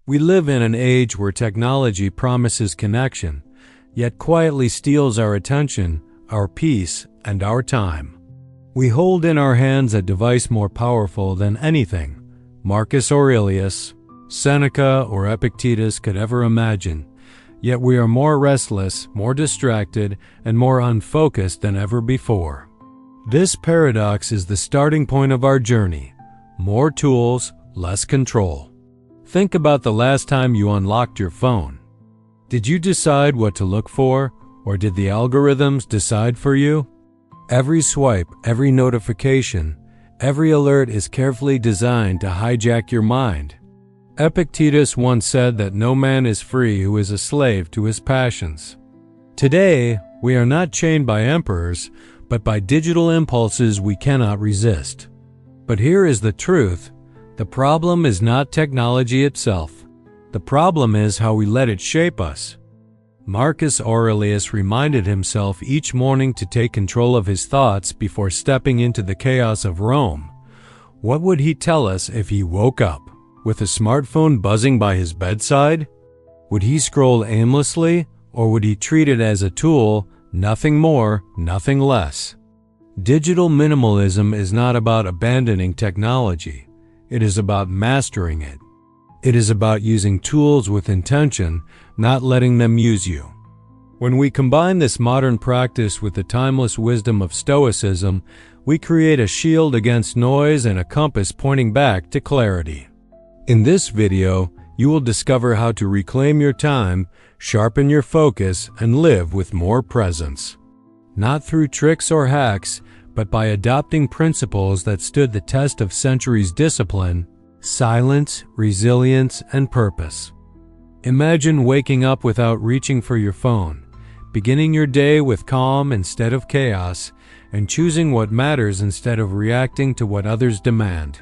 We live in an age where technology promises connection, yet quietly steals our attention, our peace, and our time. We hold in our hands a device more powerful than anything Marcus Aurelius, Seneca, or Epictetus could ever imagine, yet we are more restless, more distracted, and more unfocused than ever before. This paradox is the starting point of our journey. More tools, less control. Think about the last time you unlocked your phone. Did you decide what to look for, or did the algorithms decide for you? Every swipe, every notification, every alert is carefully designed to hijack your mind. Epictetus once said that no man is free who is a slave to his passions. Today, we are not chained by emperors, but by digital impulses we cannot resist. But here is the truth. The problem is not technology itself. The problem is how we let it shape us. Marcus Aurelius reminded himself each morning to take control of his thoughts before stepping into the chaos of Rome. What would he tell us if he woke up with a smartphone buzzing by his bedside? Would he scroll aimlessly, or would he treat it as a tool, nothing more, nothing less? Digital minimalism is not about abandoning technology. It is about mastering it. It is about using tools with intention, not letting them use you. When we combine this modern practice with the timeless wisdom of Stoicism, we create a shield against noise and a compass pointing back to clarity. In this video, you will discover how to reclaim your time, sharpen your focus, and live with more presence. Not through tricks or hacks, but by adopting principles that stood the test of centuries' discipline, silence, resilience, and purpose. Imagine waking up without reaching for your phone, beginning your day with calm instead of chaos, and choosing what matters instead of reacting to what others demand.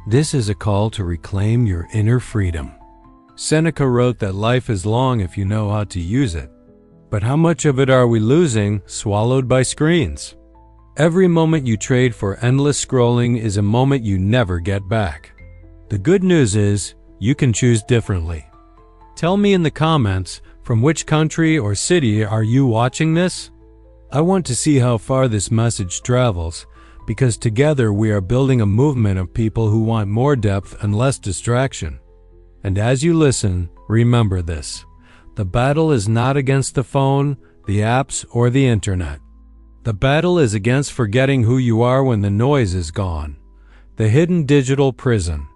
This is a call to reclaim your inner freedom. Seneca wrote that life is long if you know how to use it. But how much of it are we losing, swallowed by screens? Every moment you trade for endless scrolling is a moment you never get back. The good news is, you can choose differently. Tell me in the comments, from which country or city are you watching this? I want to see how far this message travels, because together we are building a movement of people who want more depth and less distraction. And as you listen, remember this. The battle is not against the phone, the apps, or the internet. The battle is against forgetting who you are when the noise is gone. The hidden digital prison.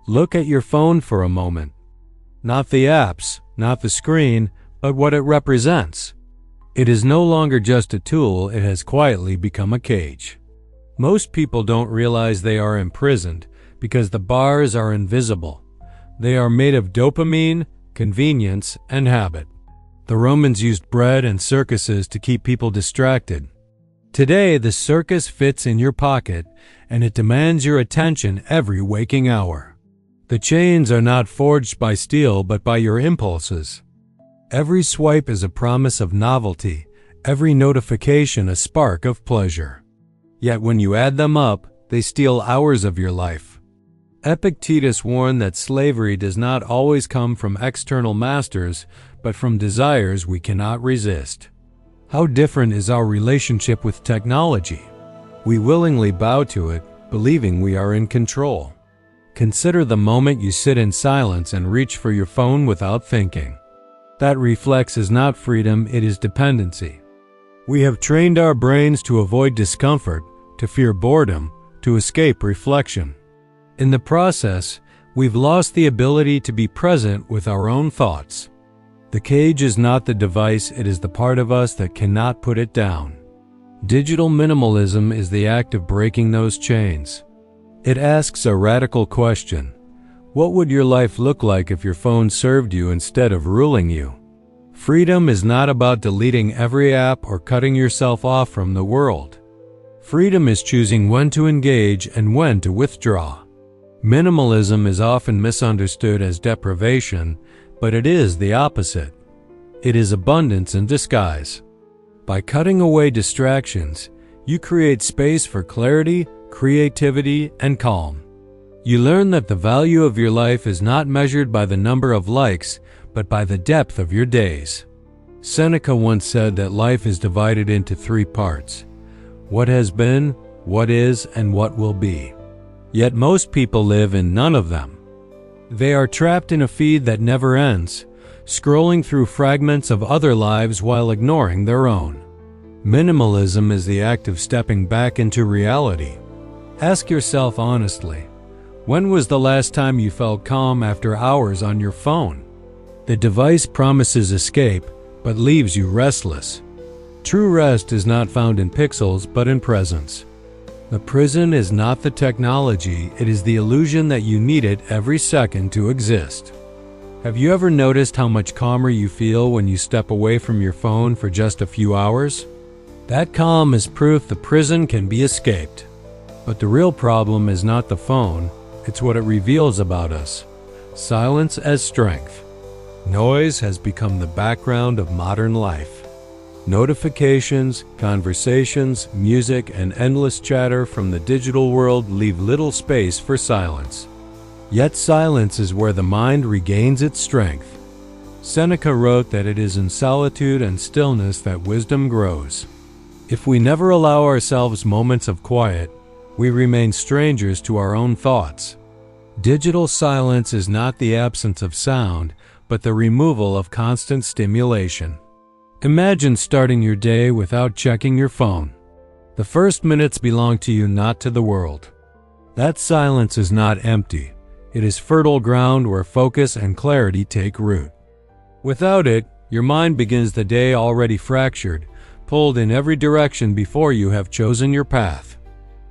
Look at your phone for a moment. Not the apps, not the screen, but what it represents. It is no longer just a tool, it has quietly become a cage. Most people don't realize they are imprisoned because the bars are invisible. They are made of dopamine, convenience, and habit. The Romans used bread and circuses to keep people distracted. Today, the circus fits in your pocket, and it demands your attention every waking hour. The chains are not forged by steel, but by your impulses. Every swipe is a promise of novelty, every notification a spark of pleasure. Yet when you add them up, they steal hours of your life. Epictetus warned that slavery does not always come from external masters, but from desires we cannot resist. How different is our relationship with technology? We willingly bow to it, believing we are in control. Consider the moment you sit in silence and reach for your phone without thinking. That reflex is not freedom, it is dependency. We have trained our brains to avoid discomfort, to fear boredom, to escape reflection. In the process, we've lost the ability to be present with our own thoughts. The cage is not the device, it is the part of us that cannot put it down. Digital minimalism is the act of breaking those chains. It asks a radical question. What would your life look like if your phone served you instead of ruling you? Freedom is not about deleting every app or cutting yourself off from the world. Freedom is choosing when to engage and when to withdraw. Minimalism is often misunderstood as deprivation, but it is the opposite. It is abundance in disguise. By cutting away distractions, you create space for clarity, creativity, and calm. You learn that the value of your life is not measured by the number of likes, but by the depth of your days. Seneca once said that life is divided into 3 parts: what has been, what is, and what will be. Yet most people live in none of them. They are trapped in a feed that never ends, scrolling through fragments of other lives while ignoring their own. Minimalism is the act of stepping back into reality. Ask yourself honestly, when was the last time you felt calm after hours on your phone? The device promises escape, but leaves you restless. True rest is not found in pixels, but in presence. The prison is not the technology, it is the illusion that you need it every second to exist. Have you ever noticed how much calmer you feel when you step away from your phone for just a few hours? That calm is proof the prison can be escaped. But the real problem is not the phone, it's what it reveals about us. Silence as strength. Noise has become the background of modern life. Notifications, conversations, music, and endless chatter from the digital world leave little space for silence. Yet silence is where the mind regains its strength. Seneca wrote that it is in solitude and stillness that wisdom grows. If we never allow ourselves moments of quiet, we remain strangers to our own thoughts. Digital silence is not the absence of sound, but the removal of constant stimulation. Imagine starting your day without checking your phone. The first minutes belong to you, not to the world. That silence is not empty. It is fertile ground where focus and clarity take root. Without it, your mind begins the day already fractured, pulled in every direction before you have chosen your path.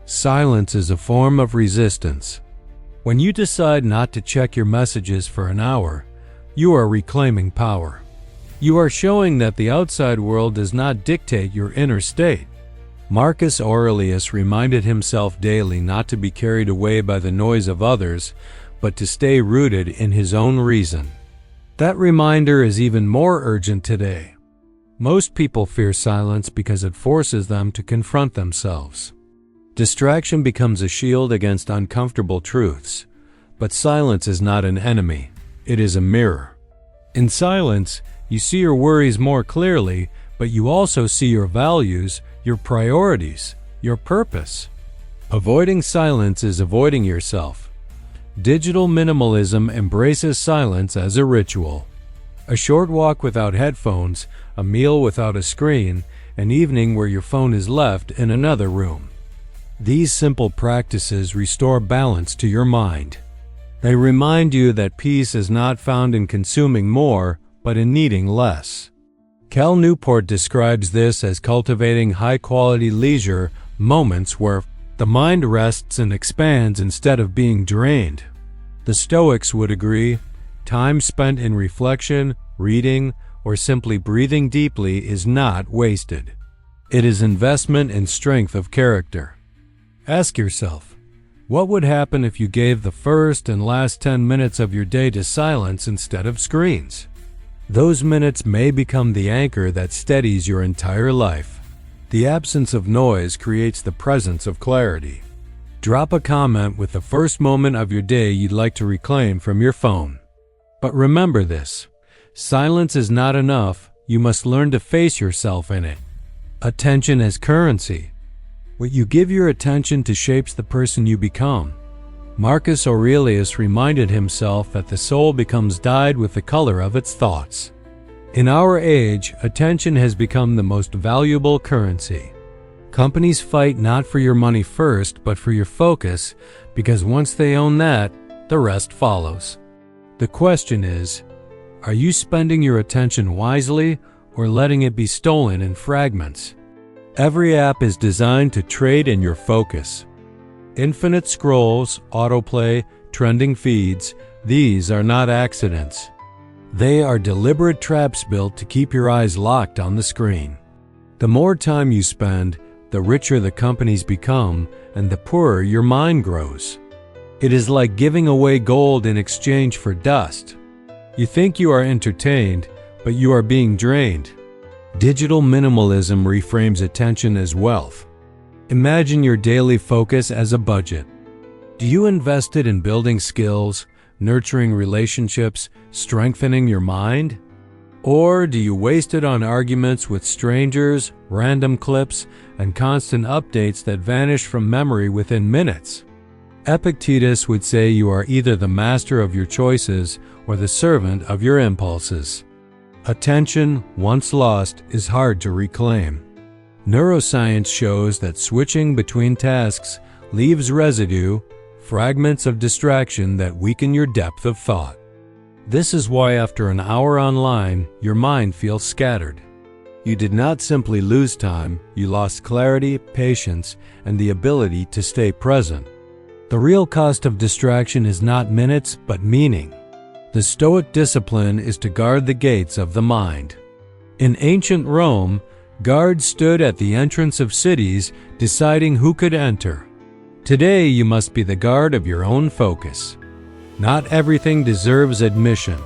Silence is a form of resistance. When you decide not to check your messages for an hour, you are reclaiming power. You are showing that the outside world does not dictate your inner state. Marcus Aurelius reminded himself daily not to be carried away by the noise of others, but to stay rooted in his own reason. That reminder is even more urgent today. Most people fear silence because it forces them to confront themselves. Distraction becomes a shield against uncomfortable truths, but silence is not an enemy, it is a mirror. In silence, you see your worries more clearly, but you also see your values, your priorities, your purpose. Avoiding silence is avoiding yourself. Digital minimalism embraces silence as a ritual. A short walk without headphones, a meal without a screen, an evening where your phone is left in another room. These simple practices restore balance to your mind. They remind you that peace is not found in consuming more, but in needing less. Cal Newport describes this as cultivating high-quality leisure, moments where the mind rests and expands instead of being drained. The Stoics would agree, time spent in reflection, reading, or simply breathing deeply is not wasted. It is investment in strength of character. Ask yourself, what would happen if you gave the first and last 10 minutes of your day to silence instead of screens? Those minutes may become the anchor that steadies your entire life. The absence of noise creates the presence of clarity. Drop a comment with the first moment of your day you'd like to reclaim from your phone. But remember this, silence is not enough, you must learn to face yourself in it. Attention as currency. What you give your attention to shapes the person you become. Marcus Aurelius reminded himself that the soul becomes dyed with the color of its thoughts. In our age, attention has become the most valuable currency. Companies fight not for your money first, but for your focus, because once they own that, the rest follows. The question is, are you spending your attention wisely or letting it be stolen in fragments? Every app is designed to trade in your focus. Infinite scrolls, autoplay, trending feeds, these are not accidents. They are deliberate traps built to keep your eyes locked on the screen. The more time you spend, the richer the companies become, and the poorer your mind grows. It is like giving away gold in exchange for dust. You think you are entertained, but you are being drained. Digital minimalism reframes attention as wealth. Imagine your daily focus as a budget. Do you invest it in building skills, nurturing relationships, strengthening your mind? Or do you waste it on arguments with strangers, random clips, and constant updates that vanish from memory within minutes? Epictetus would say you are either the master of your choices or the servant of your impulses. Attention, once lost, is hard to reclaim. Neuroscience shows that switching between tasks leaves residue, fragments of distraction that weaken your depth of thought. This is why after an hour online, your mind feels scattered. You did not simply lose time, you lost clarity, patience, and the ability to stay present. The real cost of distraction is not minutes, but meaning. The Stoic discipline is to guard the gates of the mind. In ancient Rome, guards stood at the entrance of cities, deciding who could enter. Today, you must be the guard of your own focus. Not everything deserves admission.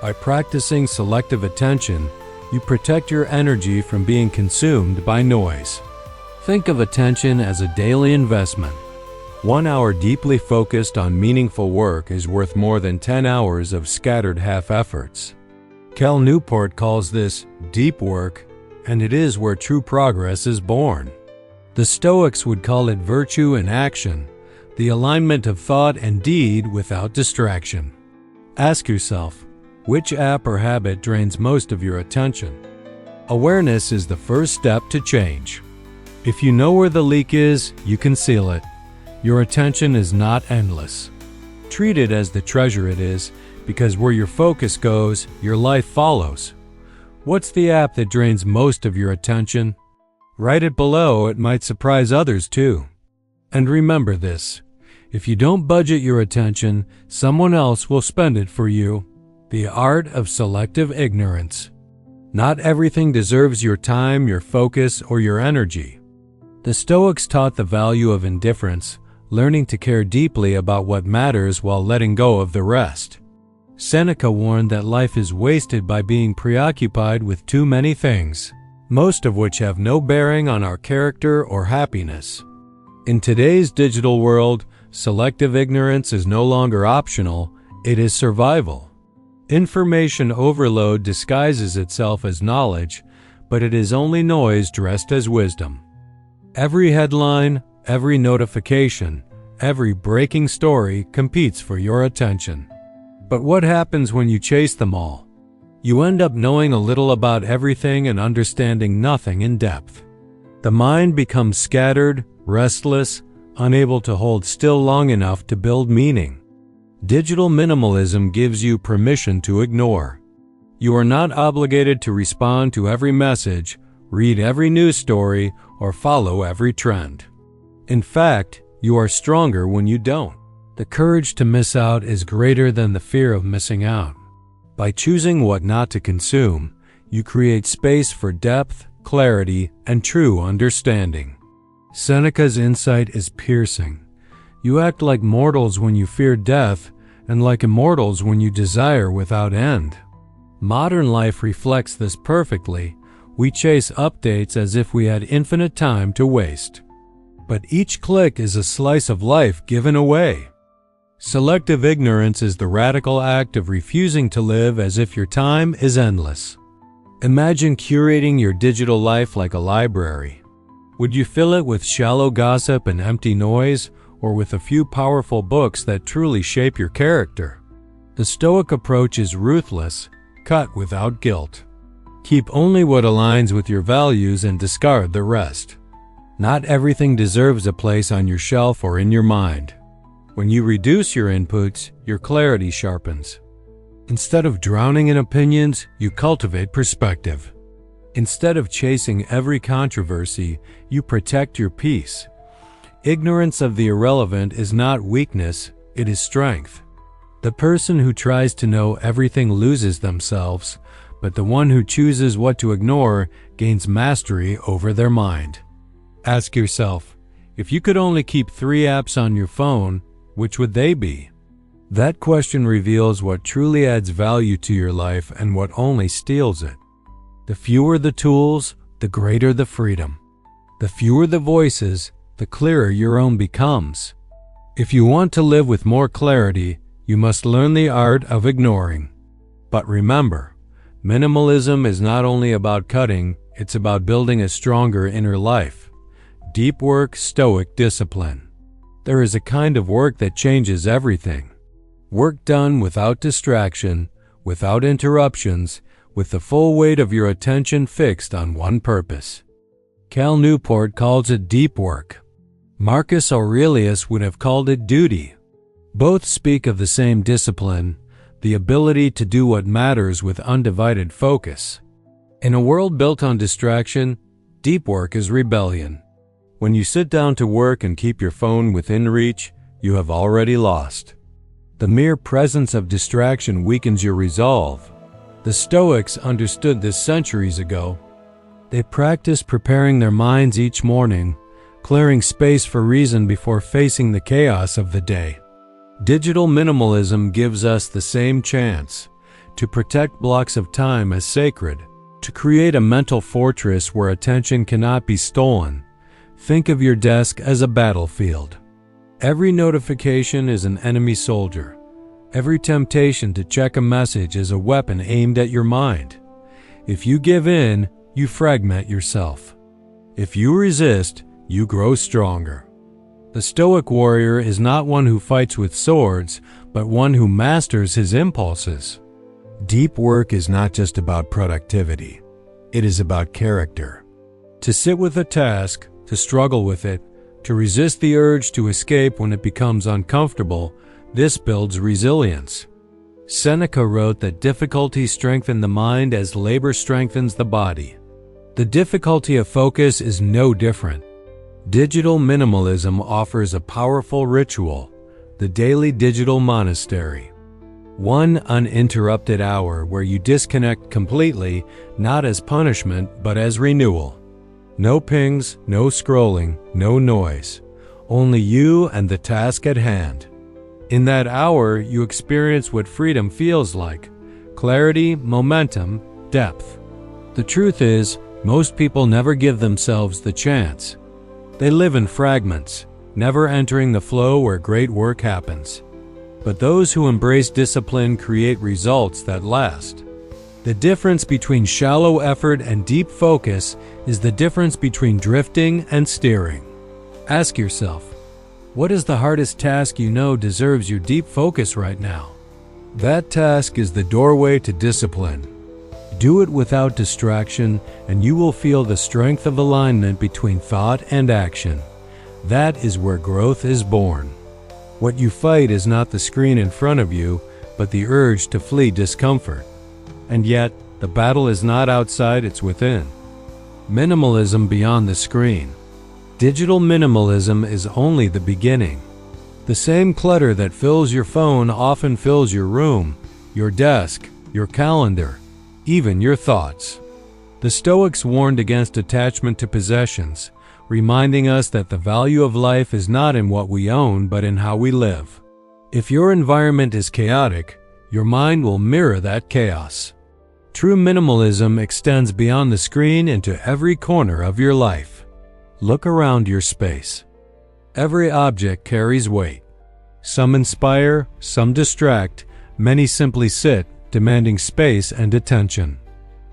By practicing selective attention, you protect your energy from being consumed by noise. Think of attention as a daily investment. 1 hour deeply focused on meaningful work is worth more than 10 hours of scattered half-efforts. Cal Newport calls this deep work, and it is where true progress is born. The Stoics would call it virtue in action, the alignment of thought and deed without distraction. Ask yourself, which app or habit drains most of your attention? Awareness is the first step to change. If you know where the leak is, you can seal it. Your attention is not endless. Treat it as the treasure it is, because where your focus goes, your life follows. What's the app that drains most of your attention? Write it below, it might surprise others too. And remember this, if you don't budget your attention, someone else will spend it for you. The art of selective ignorance. Not everything deserves your time, your focus, or your energy. The Stoics taught the value of indifference, learning to care deeply about what matters while letting go of the rest. Seneca warned that life is wasted by being preoccupied with too many things, most of which have no bearing on our character or happiness. In today's digital world, selective ignorance is no longer optional, it is survival. Information overload disguises itself as knowledge, but it is only noise dressed as wisdom. Every headline, every notification, every breaking story competes for your attention. But what happens when you chase them all? You end up knowing a little about everything and understanding nothing in depth. The mind becomes scattered, restless, unable to hold still long enough to build meaning. Digital minimalism gives you permission to ignore. You are not obligated to respond to every message, read every news story, or follow every trend. In fact, you are stronger when you don't. The courage to miss out is greater than the fear of missing out. By choosing what not to consume, you create space for depth, clarity, and true understanding. Seneca's insight is piercing. You act like mortals when you fear death, and like immortals when you desire without end. Modern life reflects this perfectly. We chase updates as if we had infinite time to waste. But each click is a slice of life given away. Selective ignorance is the radical act of refusing to live as if your time is endless. Imagine curating your digital life like a library. Would you fill it with shallow gossip and empty noise, or with a few powerful books that truly shape your character? The Stoic approach is ruthless, cut without guilt. Keep only what aligns with your values and discard the rest. Not everything deserves a place on your shelf or in your mind. When you reduce your inputs, your clarity sharpens. Instead of drowning in opinions, you cultivate perspective. Instead of chasing every controversy, you protect your peace. Ignorance of the irrelevant is not weakness, it is strength. The person who tries to know everything loses themselves, but the one who chooses what to ignore gains mastery over their mind. Ask yourself, if you could only keep 3 apps on your phone, which would they be? That question reveals what truly adds value to your life and what only steals it. The fewer the tools, the greater the freedom. The fewer the voices, the clearer your own becomes. If you want to live with more clarity, you must learn the art of ignoring. But remember, minimalism is not only about cutting, it's about building a stronger inner life. Deep work, stoic discipline. There is a kind of work that changes everything. Work done without distraction, without interruptions, with the full weight of your attention fixed on one purpose. Cal Newport calls it deep work. Marcus Aurelius would have called it duty. Both speak of the same discipline, the ability to do what matters with undivided focus. In a world built on distraction, deep work is rebellion. When you sit down to work and keep your phone within reach, you have already lost. The mere presence of distraction weakens your resolve. The Stoics understood this centuries ago. They practiced preparing their minds each morning, clearing space for reason before facing the chaos of the day. Digital minimalism gives us the same chance to protect blocks of time as sacred, to create a mental fortress where attention cannot be stolen. Think of your desk as a battlefield. Every notification is an enemy soldier. Every temptation to check a message is a weapon aimed at your mind. If you give in, you fragment yourself. If you resist, you grow stronger. The Stoic warrior is not one who fights with swords, but one who masters his impulses. Deep work is not just about productivity. It is about character. To sit with a task, to struggle with it, to resist the urge to escape when it becomes uncomfortable, this builds resilience. Seneca wrote that difficulty strengthens the mind as labor strengthens the body. The difficulty of focus is no different. Digital minimalism offers a powerful ritual, the daily digital monastery. One uninterrupted hour where you disconnect completely, not as punishment, but as renewal. No pings, no scrolling, no noise. Only you and the task at hand. In that hour, you experience what freedom feels like: clarity, momentum, depth. The truth is, most people never give themselves the chance. They live in fragments, never entering the flow where great work happens. But those who embrace discipline create results that last. The difference between shallow effort and deep focus is the difference between drifting and steering. Ask yourself, what is the hardest task you know deserves your deep focus right now? That task is the doorway to discipline. Do it without distraction, and you will feel the strength of alignment between thought and action. That is where growth is born. What you fight is not the screen in front of you, but the urge to flee discomfort. And yet, the battle is not outside, it's within. Minimalism beyond the screen. Digital minimalism is only the beginning. The same clutter that fills your phone often fills your room, your desk, your calendar, even your thoughts. The Stoics warned against attachment to possessions, reminding us that the value of life is not in what we own, but in how we live. If your environment is chaotic, your mind will mirror that chaos. True minimalism extends beyond the screen into every corner of your life. Look around your space. Every object carries weight. Some inspire, some distract, many simply sit, demanding space and attention.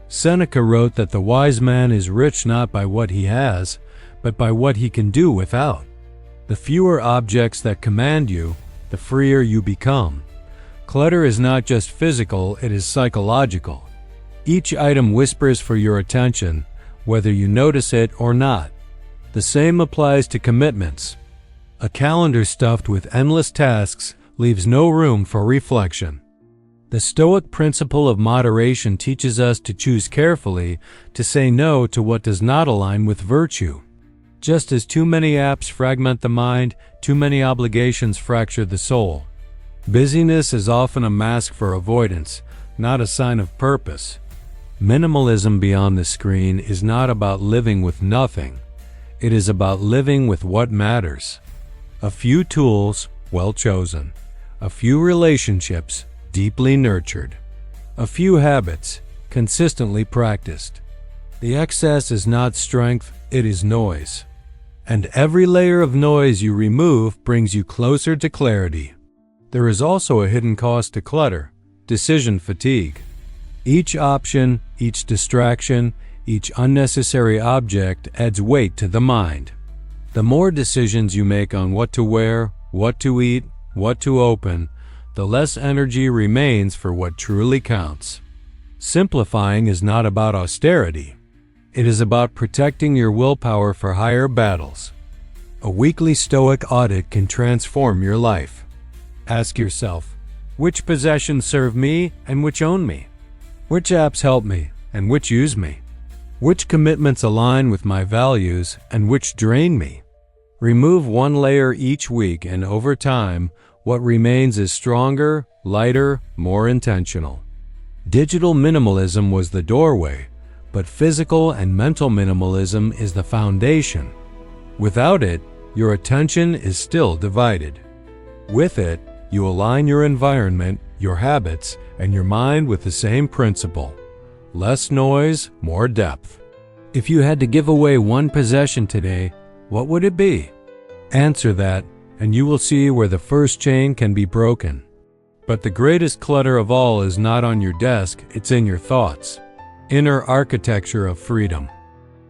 Seneca wrote that the wise man is rich not by what he has, but by what he can do without. The fewer objects that command you, the freer you become. Clutter is not just physical, it is psychological. Each item whispers for your attention, whether you notice it or not. The same applies to commitments. A calendar stuffed with endless tasks leaves no room for reflection. The Stoic principle of moderation teaches us to choose carefully, to say no to what does not align with virtue. Just as too many apps fragment the mind, too many obligations fracture the soul. Busyness is often a mask for avoidance, not a sign of purpose. Minimalism beyond the screen is not about living with nothing. It is about living with what matters. A few tools, well chosen. A few relationships, deeply nurtured. A few habits, consistently practiced. The excess is not strength, it is noise. And every layer of noise you remove brings you closer to clarity. There is also a hidden cost to clutter: decision fatigue. Each option, each distraction, each unnecessary object adds weight to the mind. The more decisions you make on what to wear, what to eat, what to open, the less energy remains for what truly counts. Simplifying is not about austerity. It is about protecting your willpower for higher battles. A weekly Stoic audit can transform your life. Ask yourself, which possessions serve me and which own me? Which apps help me and which use me? Which commitments align with my values and which drain me? Remove one layer each week, and over time, what remains is stronger, lighter, more intentional. Digital minimalism was the doorway, but physical and mental minimalism is the foundation. Without it, your attention is still divided. With it, you align your environment, your habits, and your mind with the same principle: less noise, more depth. If you had to give away one possession today, what would it be? Answer that, and you will see where the first chain can be broken. But the greatest clutter of all is not on your desk, it's in your thoughts. Inner architecture of freedom.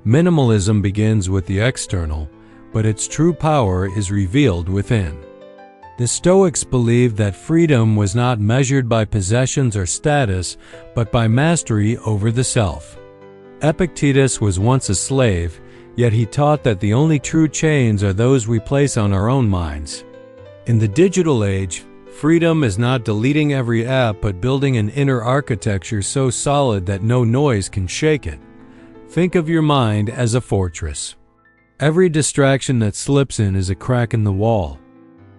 Minimalism begins with the external, but its true power is revealed within. The Stoics believed that freedom was not measured by possessions or status, but by mastery over the self. Epictetus was once a slave, yet he taught that the only true chains are those we place on our own minds. In the digital age, freedom is not deleting every app, but building an inner architecture so solid that no noise can shake it. Think of your mind as a fortress. Every distraction that slips in is a crack in the wall.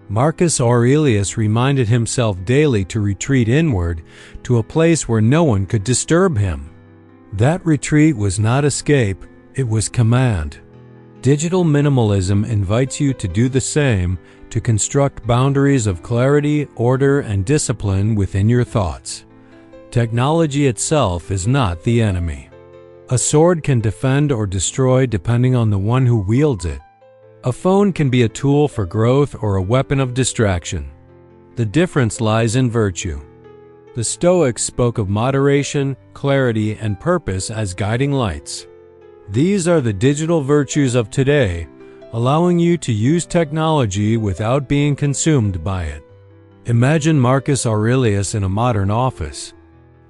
Marcus Aurelius reminded himself daily to retreat inward to a place where no one could disturb him. That retreat was not escape, it was command. Digital minimalism invites you to do the same, to construct boundaries of clarity, order, and discipline within your thoughts. Technology itself is not the enemy. A sword can defend or destroy depending on the one who wields it. A phone can be a tool for growth or a weapon of distraction. The difference lies in virtue. The Stoics spoke of moderation, clarity, and purpose as guiding lights. These are the digital virtues of today, allowing you to use technology without being consumed by it. Imagine Marcus Aurelius in a modern office.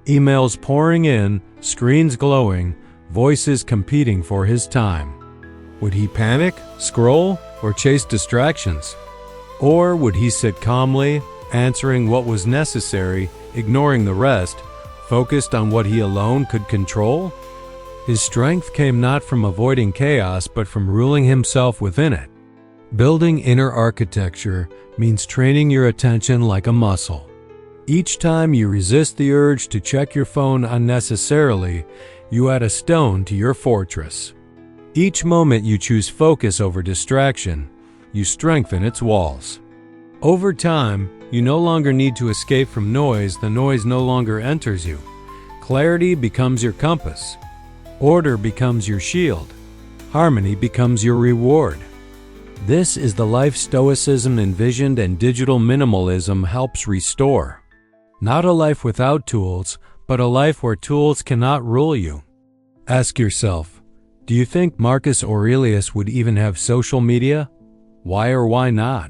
Emails pouring in, screens glowing, voices competing for his time. Would he panic, scroll, or chase distractions? Or would he sit calmly, answering what was necessary, ignoring the rest, focused on what he alone could control? His strength came not from avoiding chaos, but from ruling himself within it. Building inner architecture means training your attention like a muscle. Each time you resist the urge to check your phone unnecessarily, you add a stone to your fortress. Each moment you choose focus over distraction, you strengthen its walls. Over time, you no longer need to escape from noise, the noise no longer enters you. Clarity becomes your compass. Order becomes your shield. Harmony becomes your reward. This is the life Stoicism envisioned and digital minimalism helps restore. Not a life without tools, but a life where tools cannot rule you. Ask yourself, do you think Marcus Aurelius would even have social media? Why or why not?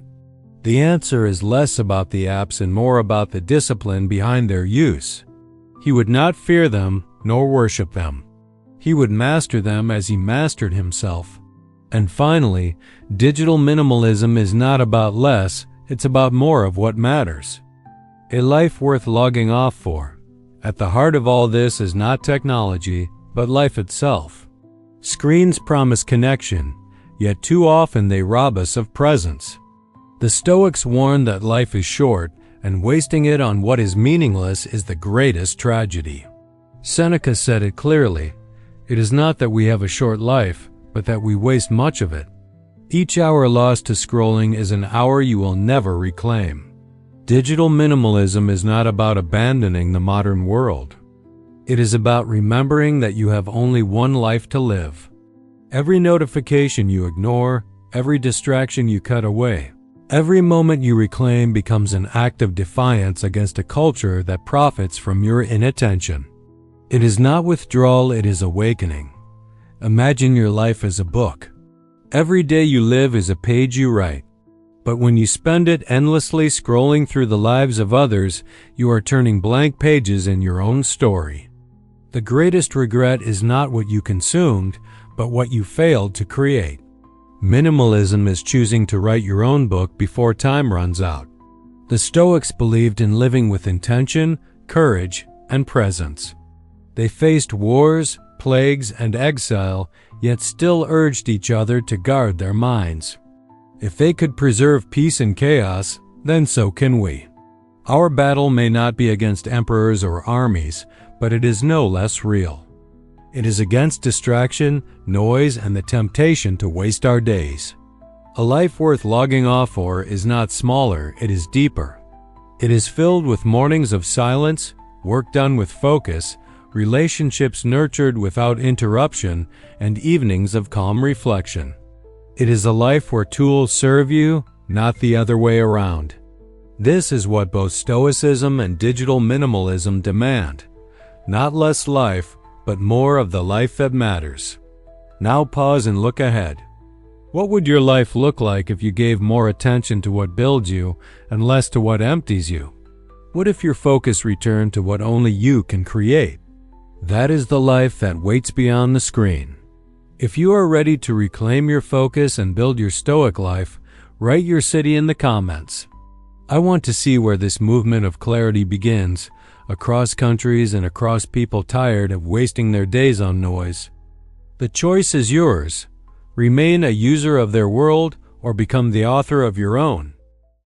The answer is less about the apps and more about the discipline behind their use. He would not fear them nor worship them. He would master them as he mastered himself. And finally, digital minimalism is not about less, it's about more of what matters. A life worth logging off for. At the heart of all this is not technology, but life itself. Screens promise connection, yet too often they rob us of presence. The Stoics warn that life is short, and wasting it on what is meaningless is the greatest tragedy. Seneca said it clearly, "It is not that we have a short life, but that we waste much of it. Each hour lost to scrolling is an hour you will never reclaim." Digital minimalism is not about abandoning the modern world. It is about remembering that you have only one life to live. Every notification you ignore, every distraction you cut away. Every moment you reclaim becomes an act of defiance against a culture that profits from your inattention. It is not withdrawal, it is awakening. Imagine your life as a book. Every day you live is a page you write. But when you spend it endlessly scrolling through the lives of others, you are turning blank pages in your own story. The greatest regret is not what you consumed, but what you failed to create. Minimalism is choosing to write your own book before time runs out. The Stoics believed in living with intention, courage, and presence. They faced wars, plagues, and exile, yet still urged each other to guard their minds. If they could preserve peace in chaos, then so can we. Our battle may not be against emperors or armies, but it is no less real. It is against distraction, noise, and the temptation to waste our days. A life worth logging off for is not smaller, it is deeper. It is filled with mornings of silence, work done with focus, relationships nurtured without interruption, and evenings of calm reflection. It is a life where tools serve you, not the other way around. This is what both Stoicism and digital minimalism demand. Not less life, but more of the life that matters. Now pause and look ahead. What would your life look like if you gave more attention to what builds you and less to what empties you? What if your focus returned to what only you can create? That is the life that waits beyond the screen. If you are ready to reclaim your focus and build your Stoic life, write your city in the comments. I want to see where this movement of clarity begins, across countries and across people tired of wasting their days on noise. The choice is yours. Remain a user of their world or become the author of your own.